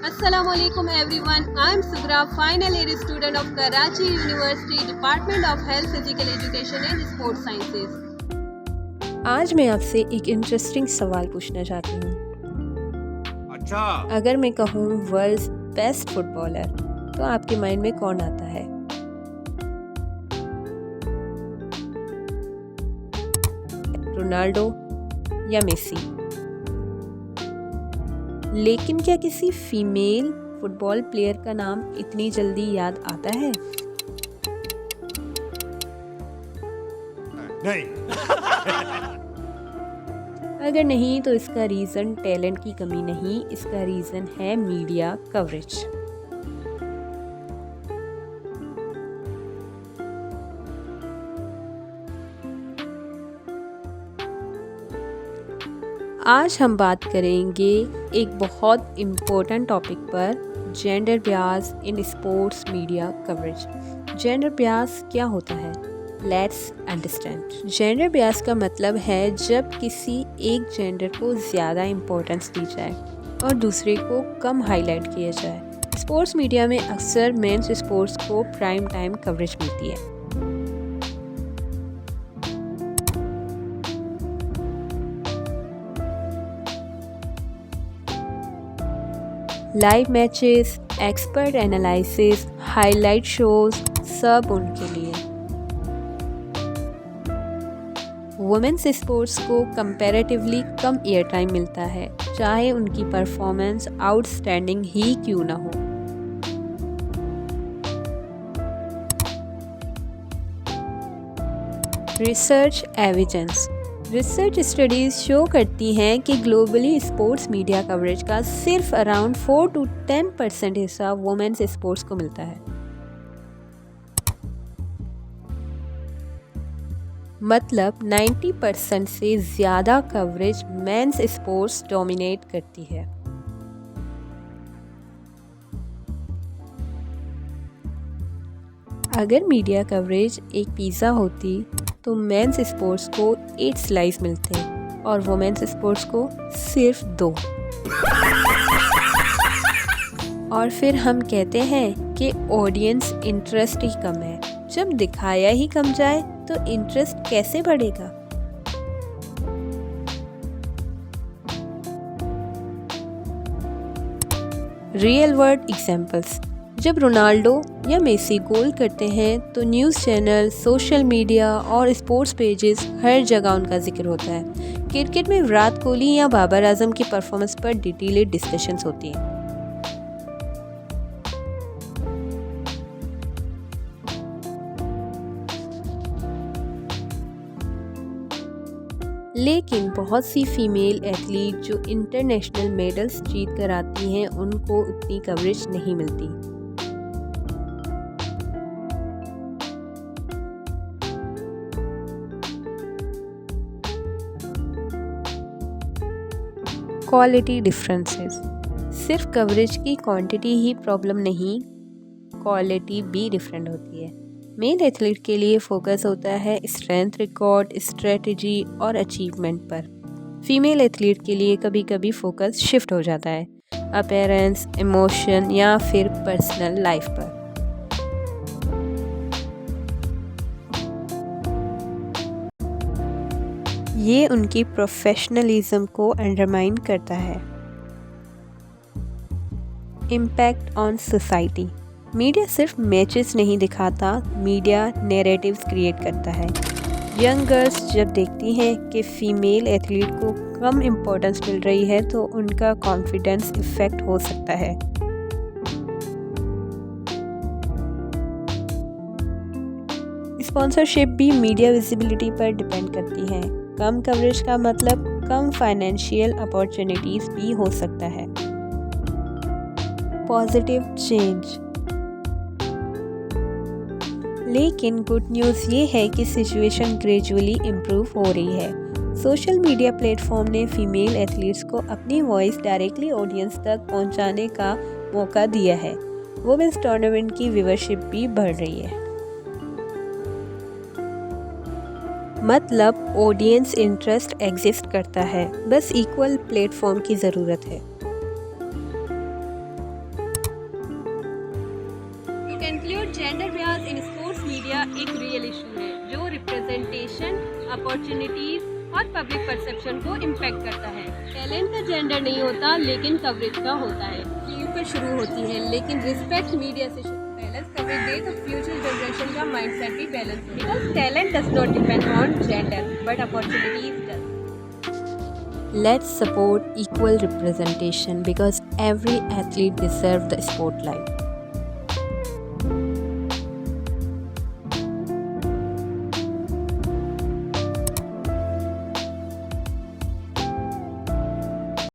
Assalamualaikum everyone. I am Sugra, final year student of Karachi University, Department of Health, Physical Education and Sports Sciences. आज मैं आपसे एक interesting सवाल पूछना चाहती हूँ। अच्छा, अगर मैं कहूँ वर्ल्ड्स बेस्ट फुटबॉलर तो आपके माइंड में कौन आता है? रोनाल्डो या मेसी? लेकिन क्या किसी फीमेल फुटबॉल प्लेयर का नाम इतनी जल्दी याद आता है? नहीं। अगर नहीं तो इसका रीज़न टैलेंट की कमी नहीं, इसका रीज़न है मीडिया कवरेज। आज हम बात करेंगे एक बहुत इम्पोर्टेंट टॉपिक पर, gender Beas in sports media coverage. Gender Beas क्या होता है? Let's understand. जेंडर बियास का मतलब है जब किसी एक जेंडर को ज़्यादा इम्पोर्टेंस दी जाए और दूसरे को कम हाईलाइट किया जाए। स्पोर्ट्स मीडिया में अक्सर मेंस स्पोर्ट्स को प्राइम टाइम कवरेज मिलती है। Live matches, expert analysis, highlight shows, सब उनके लिए। वुमेन्स स्पोर्ट्स को कंपैरेटिवली कम एयर टाइम मिलता है, चाहे उनकी परफॉर्मेंस आउटस्टैंडिंग ही क्यों ना हो। Research evidence. Research studies show करती हैं कि ग्लोबली स्पोर्ट्स मीडिया कवरेज का सिर्फ अराउंड 4 to 10% हिस्सा वुमेन्स स्पोर्ट्स को मिलता है। मतलब 90% से ज़्यादा कवरेज मेंस स्पोर्ट्स डोमिनेट करती है। अगर मीडिया कवरेज एक पिज़्ज़ा होती तो मेंस स्पोर्ट्स को 8 स्लाइस मिलते और वुमेन्स स्पोर्ट्स को सिर्फ 2। और फिर हम कहते हैं कि ऑडियंस इंटरेस्ट ही कम है। जब दिखाया ही कम जाए तो इंटरेस्ट कैसे बढ़ेगा? Real world examples. जब रोनाल्डो या मेसी गोल करते हैं तो न्यूज़ चैनल, सोशल मीडिया और स्पोर्ट्स पेजेस हर जगह उनका जिक्र होता है। क्रिकेट में विराट कोहली या बाबर आजम की परफॉर्मेंस पर डिटेल्ड डिस्कशंस होती हैं। लेकिन बहुत सी फीमेल एथलीट जो इंटरनेशनल मेडल्स जीत कर आती हैं, उनको उतनी कवरेज नहीं मिलती। Quality differences. सिर्फ कवरेज की क्वांटिटी ही प्रॉब्लम नहीं, क्वालिटी भी डिफरेंट होती है। मेल एथलीट के लिए फोकस होता है स्ट्रेंथ, रिकॉर्ड, स्ट्रेटजी और अचीवमेंट पर। फीमेल एथलीट के लिए कभी कभी फोकस शिफ्ट हो जाता है अपीयरेंस, इमोशन या फिर पर्सनल लाइफ पर। ये उनकी प्रोफेशनलिज्म को अंडरमाइन करता है। Impact on society. मीडिया सिर्फ मैचेस नहीं दिखाता, मीडिया नैरेटिव्स क्रिएट करता है। यंग गर्ल्स जब देखती हैं कि फीमेल एथलीट को कम इम्पोर्टेंस मिल रही है तो उनका कॉन्फिडेंस इफेक्ट हो सकता है। स्पॉन्सरशिप भी मीडिया विजिबिलिटी पर डिपेंड करती है। कम कवरेज का मतलब कम फाइनेंशियल अपॉर्चुनिटीज भी हो सकता है। Positive change. लेकिन गुड न्यूज़ ये है कि सिचुएशन ग्रेजुअली इम्प्रूव हो रही है। सोशल मीडिया प्लेटफॉर्म ने फीमेल एथलीट्स को अपनी वॉइस डायरेक्टली ऑडियंस तक पहुंचाने का मौका दिया है। वुमेन्स टूर्नामेंट की व्यूअरशिप भी बढ़ रही है। मतलब ऑडियंस इंटरेस्ट एग्जिस्ट करता है, बस इक्वल प्लेटफॉर्म की ज़रूरत है। पब्लिक परसेप्शन को इम्पैक्ट करता है। टैलेंट का जेंडर नहीं होता, लेकिन कवरेज का होता है। फील्ड पर शुरू होती है, लेकिन रिस्पेक्ट मीडिया से बैलेंस कवरेज दे तो फ्यूचर जनरेशन का माइंडसेट भी बैलेंस हो। Because talent does not depend on gender but opportunities does. Let's support equal representation because every athlete deserves the spotlight.